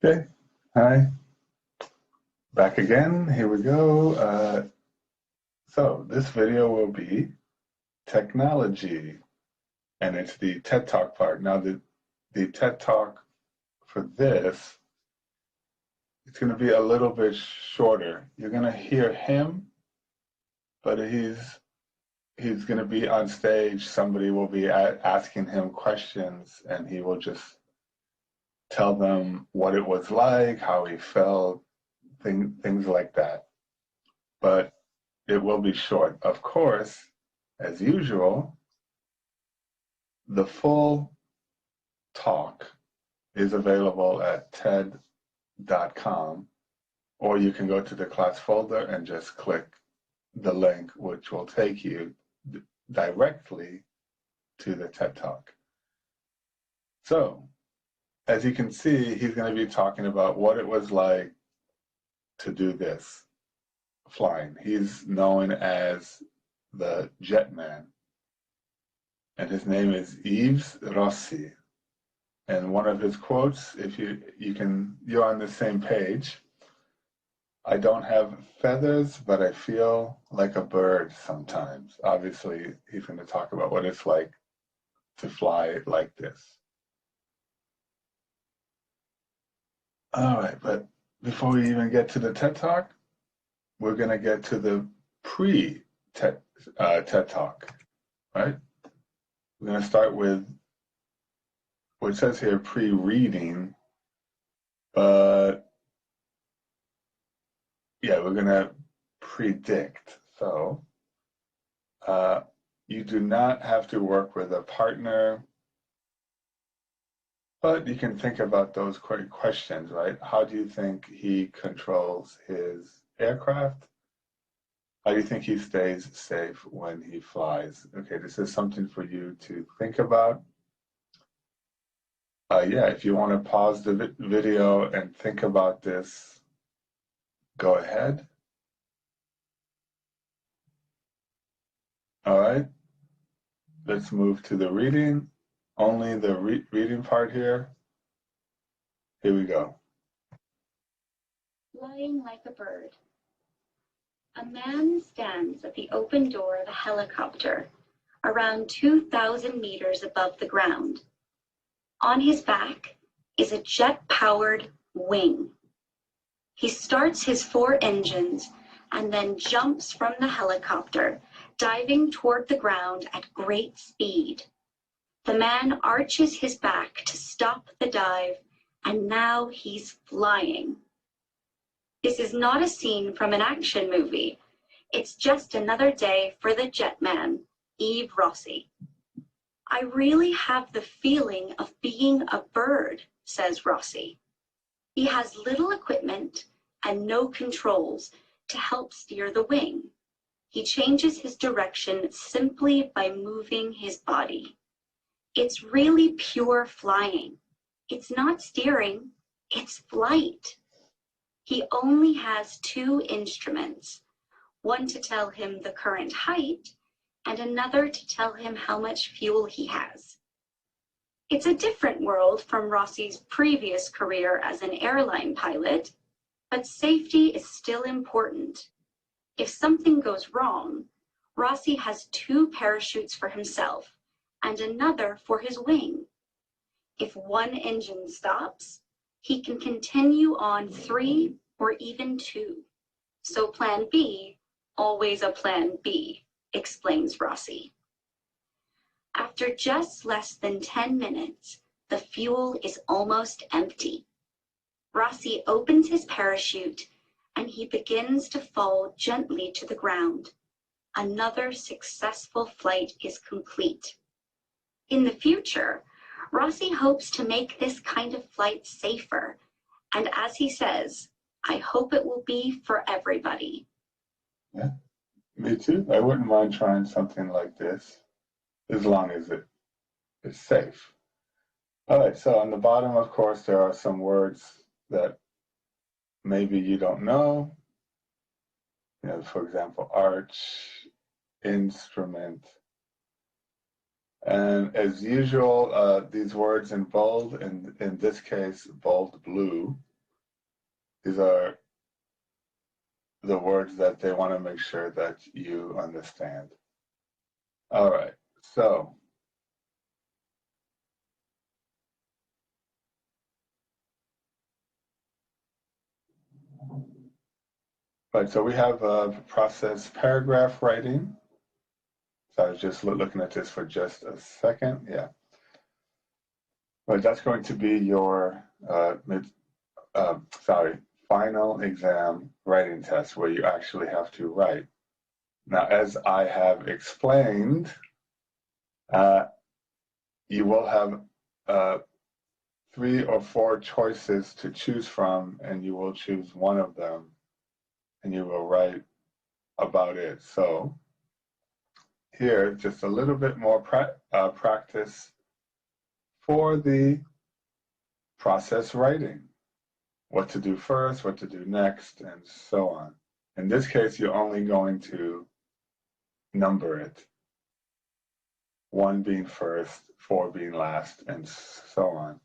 Okay, hi, back again. Here we go. So this video will be technology, and it's the TED Talk part. Now, the TED Talk for this, it's going to be a little bit shorter. You're going to hear him, but he's going to be on stage. Somebody will be asking him questions, and he will just tell them what it was like, how he felt, things like that. But it will be short. Of course, as usual, the full talk is available at ted.com, or you can go to the class folder and just click the link, which will take you directly to the TED Talk. So, as you can see, he's going to be talking about what it was like to do this, flying. He's known as the Jet Man, and his name is Yves Rossi. And one of his quotes, if you're on the same page. I don't have feathers, but I feel like a bird sometimes. Obviously, he's going to talk about what it's like to fly like this. All right, but before we even get to the TED Talk, we're going to get to the pre-TED TED Talk, right? We're going to start with what it says here, pre-reading, but yeah, we're going to predict. So you do not have to work with a partner, but you can think about those questions, right? How do you think he controls his aircraft? How do you think he stays safe when he flies? Okay, this is something for you to think about. Yeah, if you want to pause the video and think about this, go ahead. All right, let's move to the reading. Only the reading part here. Here we go. Flying like a bird. A man stands at the open door of a helicopter around 2,000 meters above the ground. On his back is a jet-powered wing. He starts his 4 engines and then jumps from the helicopter, diving toward the ground at great speed. The man arches his back to stop the dive, and now he's flying. This is not a scene from an action movie. It's just another day for the jet man, Yves Rossi. I really have the feeling of being a bird, says Rossi. He has little equipment and no controls to help steer the wing. He changes his direction simply by moving his body. It's really pure flying. It's not steering, it's flight. He only has 2 instruments, one to tell him the current height and another to tell him how much fuel he has. It's a different world from Rossi's previous career as an airline pilot, but safety is still important. If something goes wrong, Rossi has 2 parachutes for himself and another for his wing. If one engine stops, he can continue on 3 or even 2. So plan B, always a plan B, explains Rossi. After just less than 10 minutes, the fuel is almost empty. Rossi opens his parachute and he begins to fall gently to the ground. Another successful flight is complete. In the future, Rossi hopes to make this kind of flight safer, and as he says, I hope it will be for everybody. Yeah, me too. I wouldn't mind trying something like this, as long as it is safe. All right, so on the bottom, of course, there are some words that maybe you don't know. You know, for example, arch, instrument. And as usual, these words in bold, and in this case, bold blue. These are the words that they want to make sure that you understand. All right, so so we have process paragraph writing. So I was just looking at this for just a second. Yeah. But that's going to be your final exam writing test where you actually have to write. Now, as I have explained, you will have 3 or 4 choices to choose from, and you will choose one of them, and you will write about it. So here, just a little bit more practice for the process writing. What to do first, what to do next, and so on. In this case, you're only going to number it. 1 being first, 4 being last, and so on.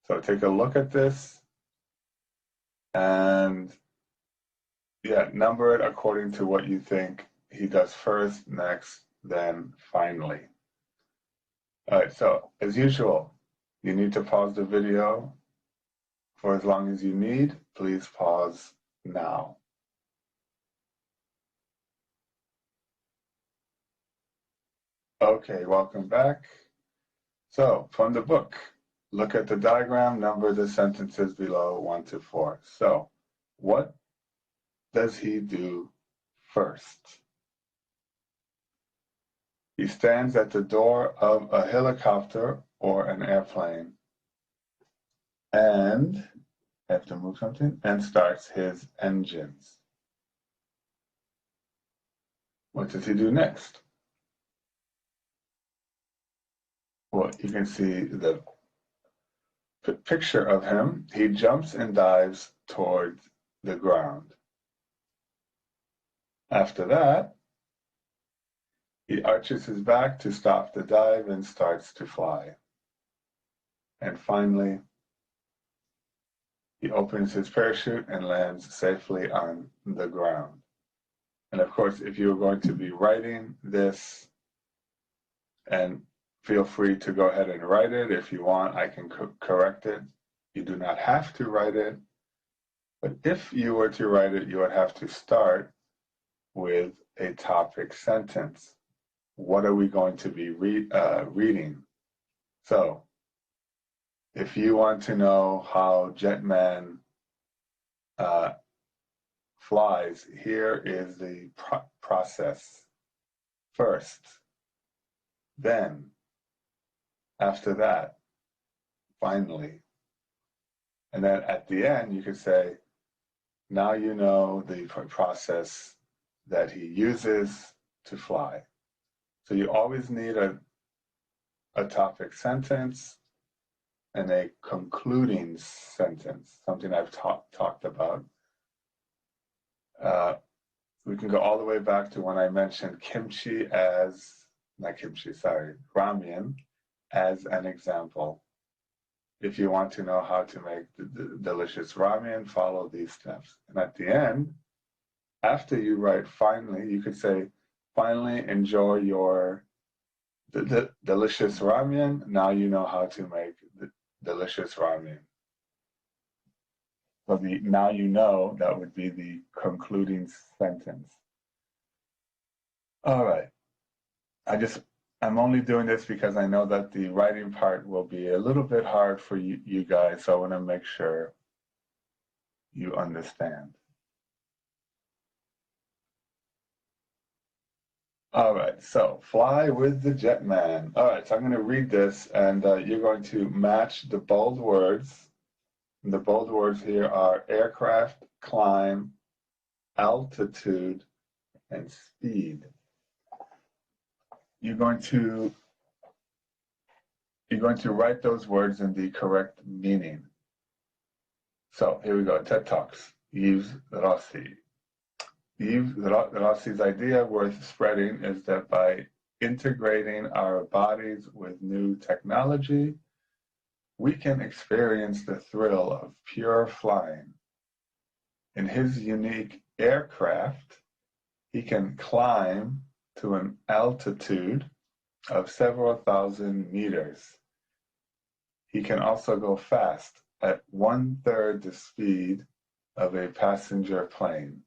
So take a look at this and number it according to what you think he does first, next, then finally. All right, so as usual, you need to pause the video for as long as you need. Please pause now. Okay, welcome back. So from the book, look at the diagram, number the sentences below 1 to 4. So what does he do first? He stands at the door of a helicopter or an airplane and, I have to move something, and starts his engines. What does he do next? Well, you can see the picture of him. He jumps and dives towards the ground. After that, he arches his back to stop the dive and starts to fly. And finally, he opens his parachute and lands safely on the ground. And of course, if you're going to be writing this, and feel free to go ahead and write it. If you want, I can correct it. You do not have to write it. But if you were to write it, you would have to start with a topic sentence. What are we going to be reading? So, if you want to know how Jetman flies, here is the process. First, then, after that, finally. And then at the end, you could say, now you know the process that he uses to fly. So you always need a topic sentence and a concluding sentence, something I've talked about. We can go all the way back to when I mentioned ramen as an example. If you want to know how to make the delicious ramen, follow these steps. And at the end, after you write finally, you could say, finally enjoy your the delicious ramen. Now you know how to make the delicious ramen. So the now you know, that would be the concluding sentence. All right. I'm only doing this because I know that the writing part will be a little bit hard for you guys, so I want to make sure you understand. All right, so fly with the Jetman. All right, so I'm going to read this, and you're going to match the bold words. And the bold words here are aircraft, climb, altitude, and speed. You're going to write those words in the correct meaning. So here we go. TED Talks. Yves Rossi. Yves Rossi's idea worth spreading is that by integrating our bodies with new technology, we can experience the thrill of pure flying in his unique aircraft, he can climb to an altitude of several thousand meters. He can also go fast at 1/3 the speed of a passenger plane.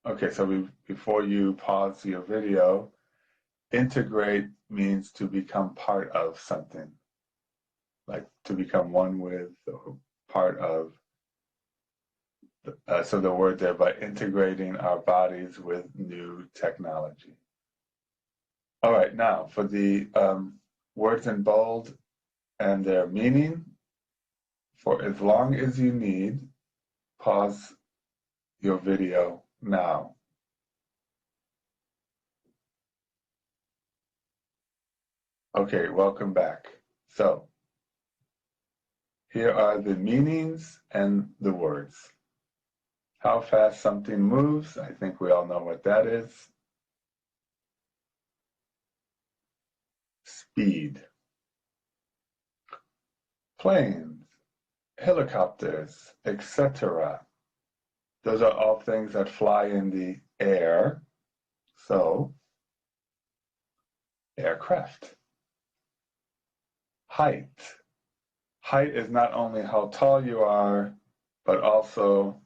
Okay, so before you pause your video, integrate means to become part of something, like to become one with or part of. So the word there, by integrating our bodies with new technology. All right, now for the words in bold and their meaning, for as long as you need, pause your video now. Okay, welcome back. So here are the meanings and the words. How fast something moves, I think we all know what that is. Speed. Planes, helicopters, etc. Those are all things that fly in the air. So, aircraft. Height. Height is not only how tall you are, but also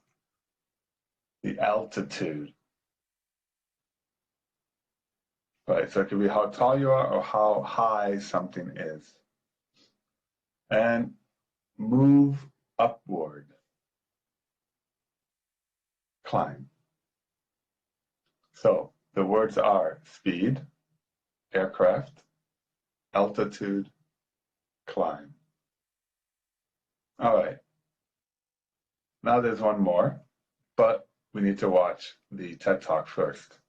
the altitude. Right, so it could be how tall you are or how high something is. And move upward. Climb. So the words are speed, aircraft, altitude, climb. All right. Now there's one more, but we need to watch the TED Talk first.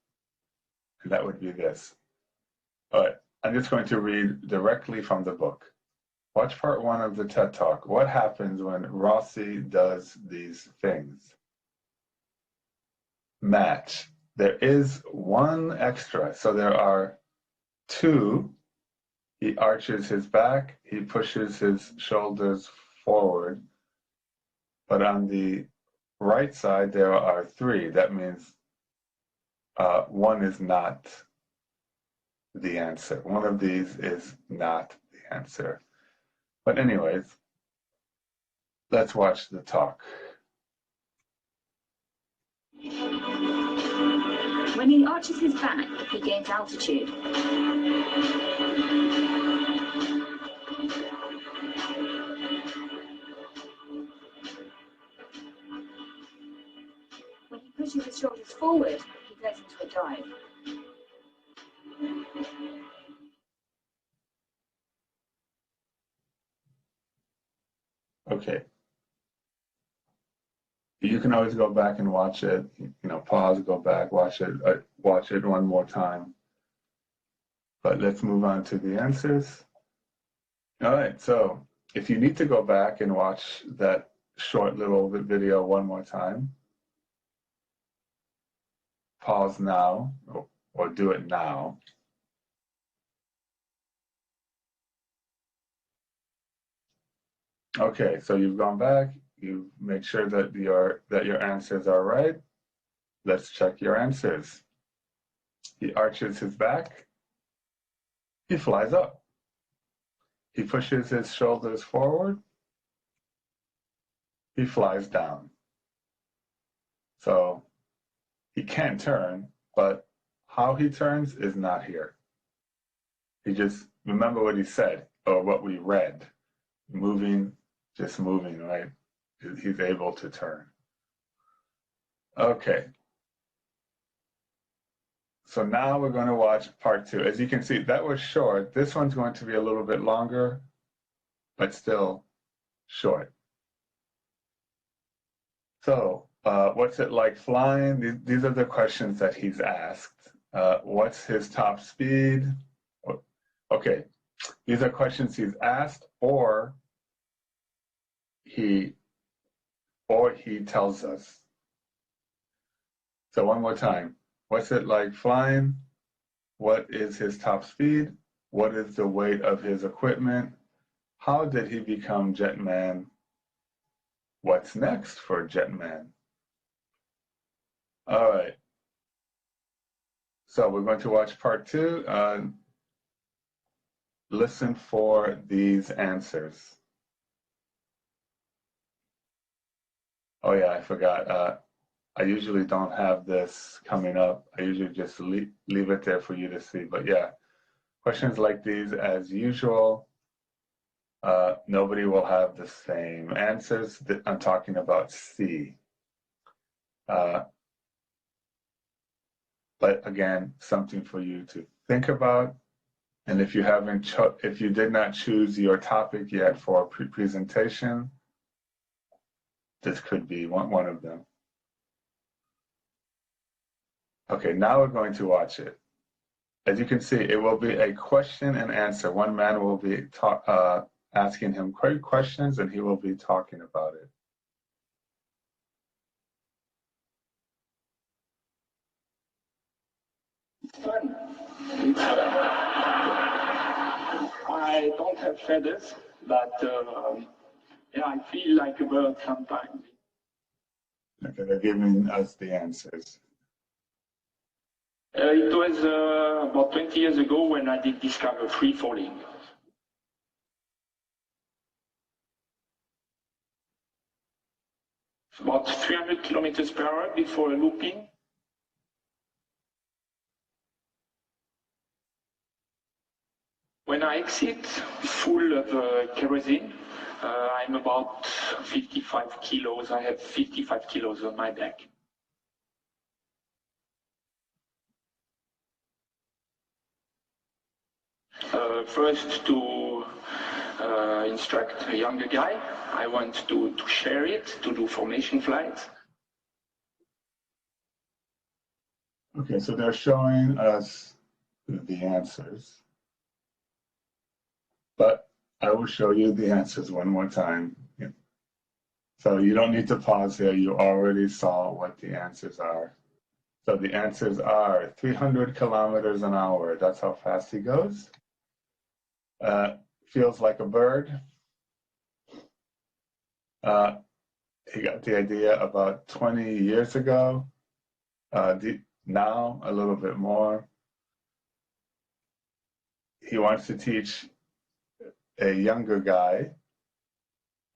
And that would be this. All right. I'm just going to read directly from the book. Watch part 1 of the TED Talk. What happens when Rossi does these things? Match. There is one extra. So there are 2. He arches his back. He pushes his shoulders forward. But on the right side, there are 3. That means 1 is not the answer. One of these is not the answer. But anyways, let's watch the talk. When he arches his back, he gains altitude. When he pushes his shoulders forward, he goes into a dive. Okay. You can always go back and watch it, pause, go back, watch it one more time. But let's move on to the answers. All right, so if you need to go back and watch that short little video one more time, pause now or do it now. Okay, so you've gone back, you make sure that your answers are right. Let's check your answers. He arches his back. He flies up. He pushes his shoulders forward. He flies down. So he can turn, but how he turns is not here. He just, remember what he said, or what we read. Moving, just moving, right? He's able to turn. Okay. So now we're going to watch part 2. As you can see, that was short. This one's going to be a little bit longer, but still short. So what's it like flying? These are the questions that he's asked. What's his top speed? Okay, these are questions he's asked, or he tells us. So one more time. What's it like flying? What is his top speed? What is the weight of his equipment? How did he become Jetman? What's next for Jetman? All right. So we're going to watch part 2. Listen for these answers. Oh yeah, I forgot. I usually don't have this coming up. I usually just leave it there for you to see. But yeah, questions like these, as usual, nobody will have the same answers. I'm talking about C. But again, something for you to think about. And if you if you did not choose your topic yet for presentation, this could be one of them. Okay, now we're going to watch it. As you can see, it will be a question and answer. One man will be asking him questions, and he will be talking about it. Fun. I don't have feathers, but yeah, I feel like a bird sometimes. Okay, they're giving us the answers. It was about 20 years ago when I did discover free falling. About 300 kilometers per hour before looping. When I exit full of kerosene, I'm about 55 kilos. I have 55 kilos on my back. First to instruct a younger guy, I want to share it, to do formation flights. Okay, so they're showing us the answers. But I will show you the answers one more time. So you don't need to pause here. You already saw what the answers are. So the answers are 300 kilometers an hour. That's how fast he goes. Feels like a bird. He got the idea about 20 years ago. Now, a little bit more. He wants to teach a younger guy,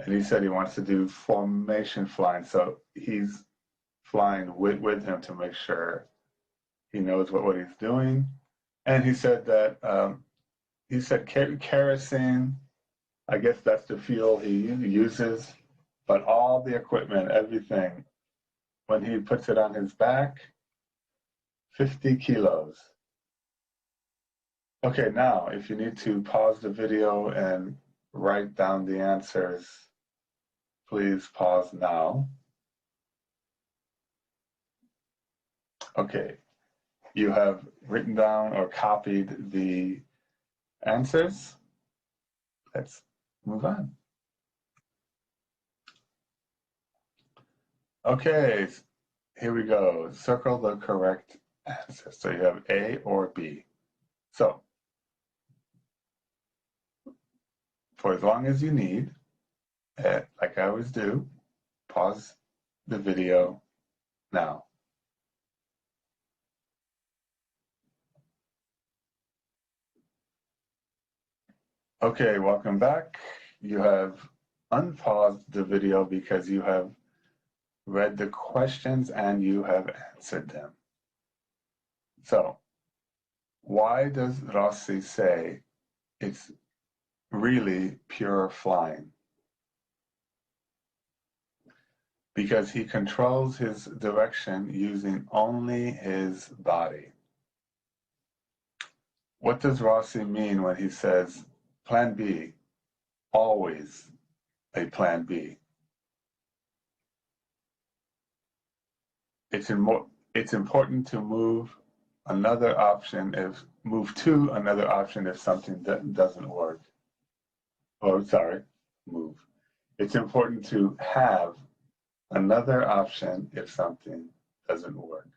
and he said he wants to do formation flying. So he's flying with him to make sure he knows what he's doing. And he said that kerosene, I guess that's the fuel he uses, but all the equipment, everything, when he puts it on his back, 50 kilos. Okay, now if you need to pause the video and write down the answers, please pause now. Okay, you have written down or copied the answers. Let's move on. Okay, here we go. Circle the correct answer. So you have A or B. So, for as long as you need, like I always do, pause the video now. Okay, welcome back. You have unpaused the video because you have read the questions and you have answered them. So, why does Rossi say it's really pure flying? Because he controls his direction using only his body. What does Rossi mean when he says plan B, always a plan B? It's important to move to another option if something doesn't work. Oh, sorry, move. It's important to have another option if something doesn't work.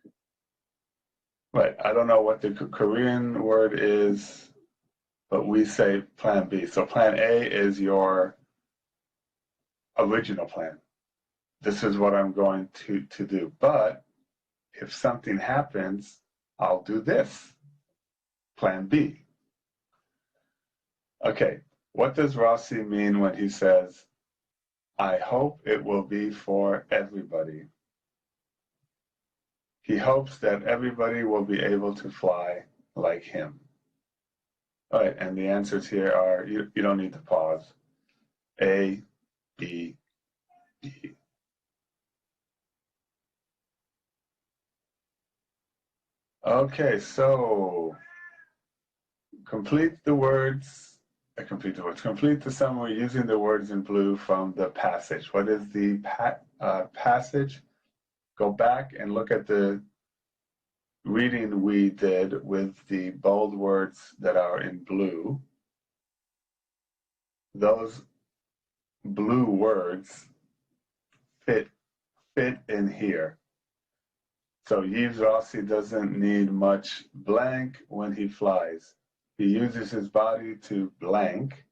Right, I don't know what the Korean word is, but we say plan B. So plan A is your original plan. this is what I'm going to do. But if something happens, I'll do this. Plan B. Okay, what does Rossi mean when he says, I hope it will be for everybody? He hopes that everybody will be able to fly like him. All right, and the answers here are, you don't need to pause. A, B, D. Okay, so complete the summary using the words in blue from the passage. What is the passage? Go back and look at the reading we did with the bold words that are in blue. Those blue words fit in here. So Yves Rossi doesn't need much blank when he flies. He uses his body to blank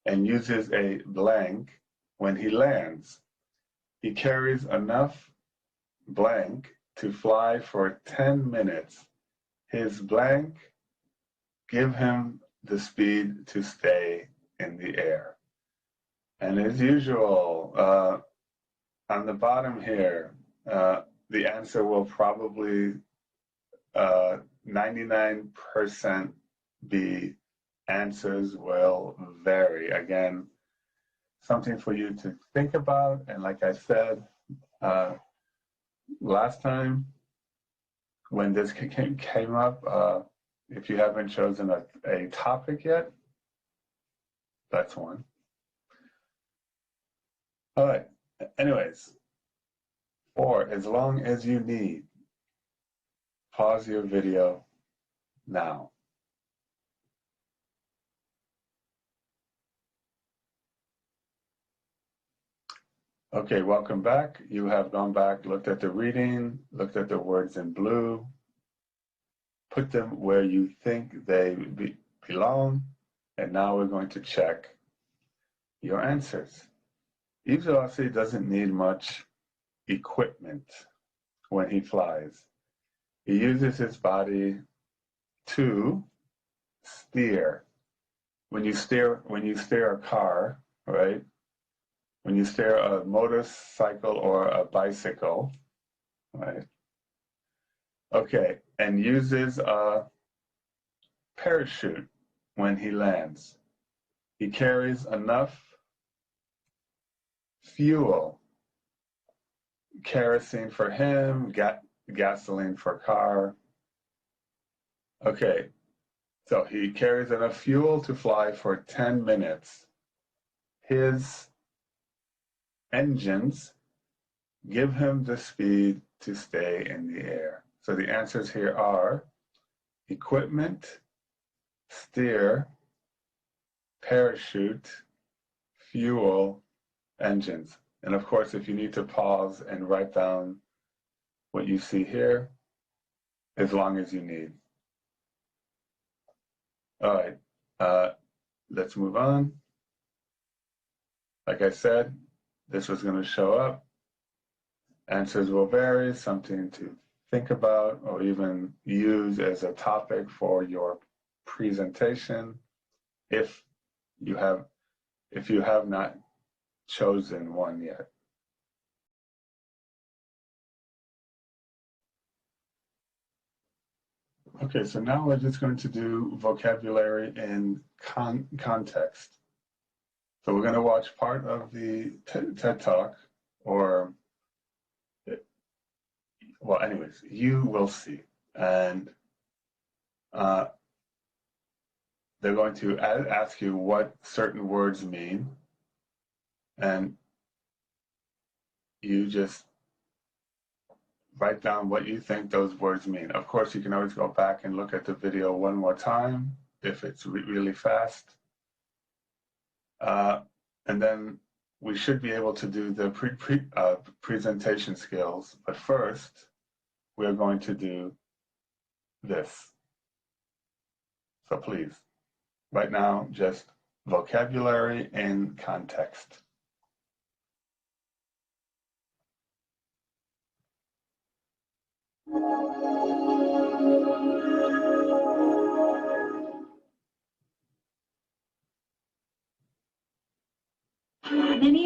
and uses a blank when he lands. He carries enough blank to fly for 10 minutes. His blank give him the speed to stay in the air. And as usual, on the bottom here, the answer will probably 99% be answers will vary. Again, something for you to think about. And like I said last time, when this came up, if you haven't chosen a topic yet, that's one. All right, anyways, for as long as you need, pause your video now. Okay, welcome back. You have gone back, looked at the reading, looked at the words in blue, put them where you think they belong, and now we're going to check your answers. Yves Rossi doesn't need much equipment when he flies. He uses his body to steer. When you steer a car, right? When you steer a motorcycle or a bicycle, right? Okay, and uses a parachute when he lands. He carries enough fuel, kerosene for him, gasoline for car. Okay, so he carries enough fuel to fly for 10 minutes. His engines give him the speed to stay in the air. So the answers here are equipment, steer, parachute, fuel, engines. And of course, if you need to pause and write down what you see here, as long as you need. All right, let's move on. Like I said, this was going to show up. Answers will vary, something to think about or even use as a topic for your presentation if you have not chosen one yet. Okay, so now we're just going to do vocabulary in context. So we're going to watch part of the TED Talk, or, well, anyways, you will see. And they're going to ask you what certain words mean, and you just write down what you think those words mean. Of course, you can always go back and look at the video one more time if it's really fast. And then we should be able to do the presentation skills. But first, we're going to do this. So please, right now, just vocabulary in context. Many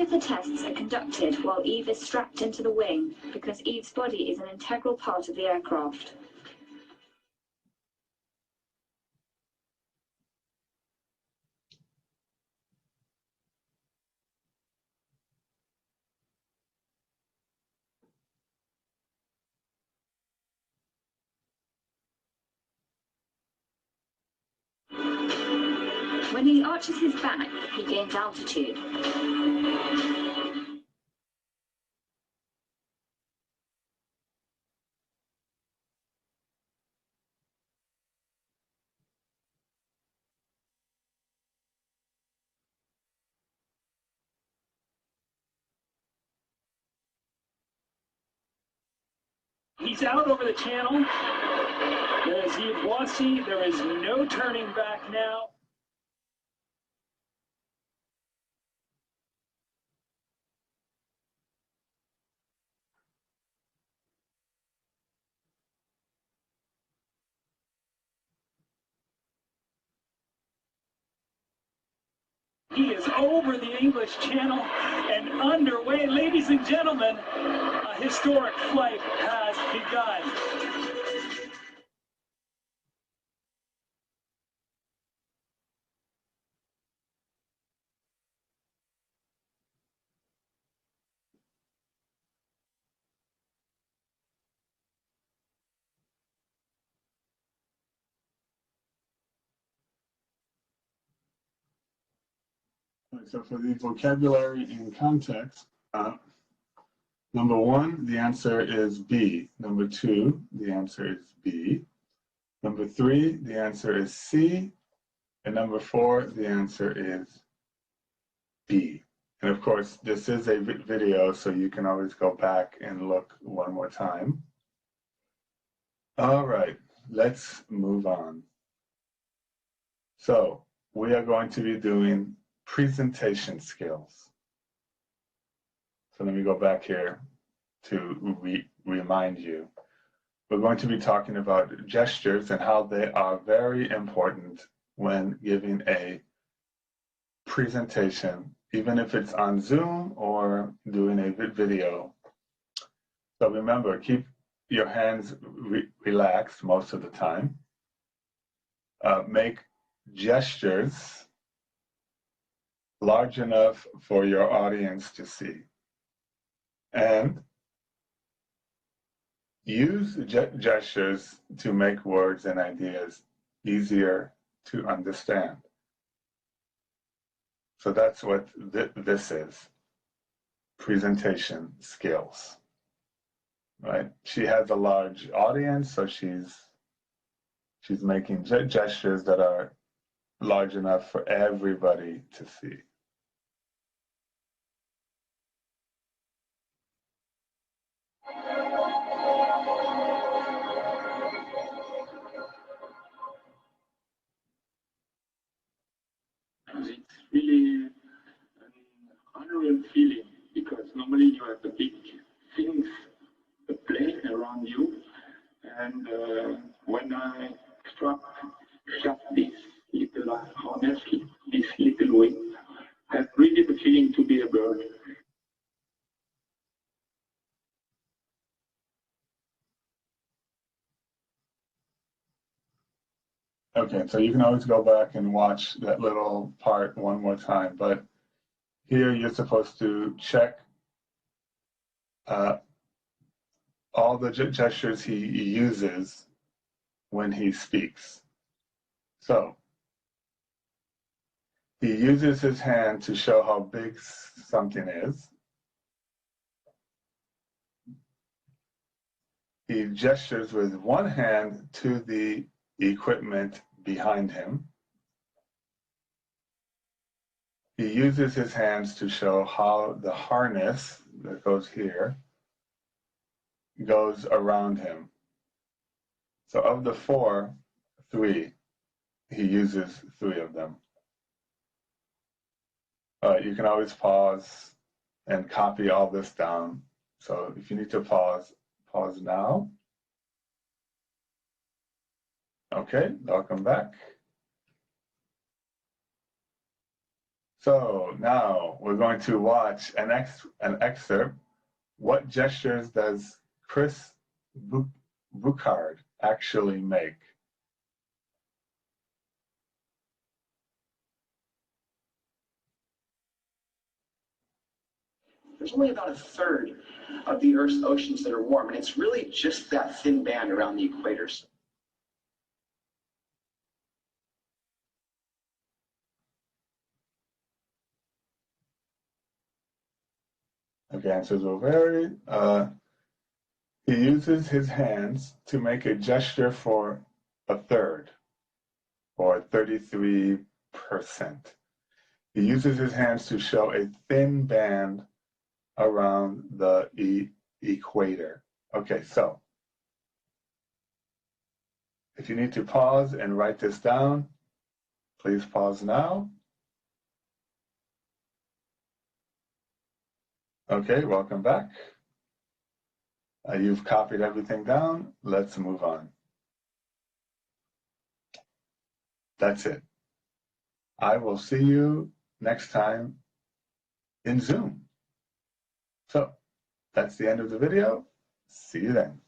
of the tests are conducted while Eve is strapped into the wing because Eve's body is an integral part of the aircraft. When he arches his back, he gains altitude. He's out over the channel. There is Yeungnam. There is no turning back now. He is over the English Channel and underway. Ladies and gentlemen, a historic flight has begun. So for the vocabulary in context, number one, the answer is B. Number two, the answer is B. Number three, the answer is C. And number four, the answer is B. And of course, this is a video, so you can always go back and look one more time. All right, let's move on. So we are going to be doing presentation skills. So let me go back here to remind you. We're going to be talking about gestures and how they are very important when giving a presentation, even if it's on Zoom or doing a video. So remember, keep your hands relaxed most of the time. Make gestures large enough for your audience to see. And use gestures to make words and ideas easier to understand. So that's what this is, presentation skills, right? She has a large audience, so she's making gestures that are large enough for everybody to see. It's really an unreal feeling because normally you have the big things playing around you, and when I strap this little harness, this little wing, I have really the feeling to be a bird. Okay, so you can always go back and watch that little part one more time, but here you're supposed to check all the gestures he uses when he speaks. So he uses his hand to show how big something is. He gestures with one hand to the equipment behind him. He uses his hands to show how the harness that goes here goes around him. So of the four, three, he uses three of them. You can always pause and copy all this down. So if you need to pause now. Okay, welcome back. So now we're going to watch an excerpt. What gestures does Chris Buchard actually make? There's only about a third of the Earth's oceans that are warm, and it's really just that thin band around the equators. Okay, answers will vary. He uses his hands to make a gesture for a third, or 33%. He uses his hands to show a thin band around the equator. Okay, so if you need to pause and write this down, please pause now. Okay, welcome back. You've copied everything down. Let's move on. That's it. I will see you next time in Zoom. So that's the end of the video. See you then.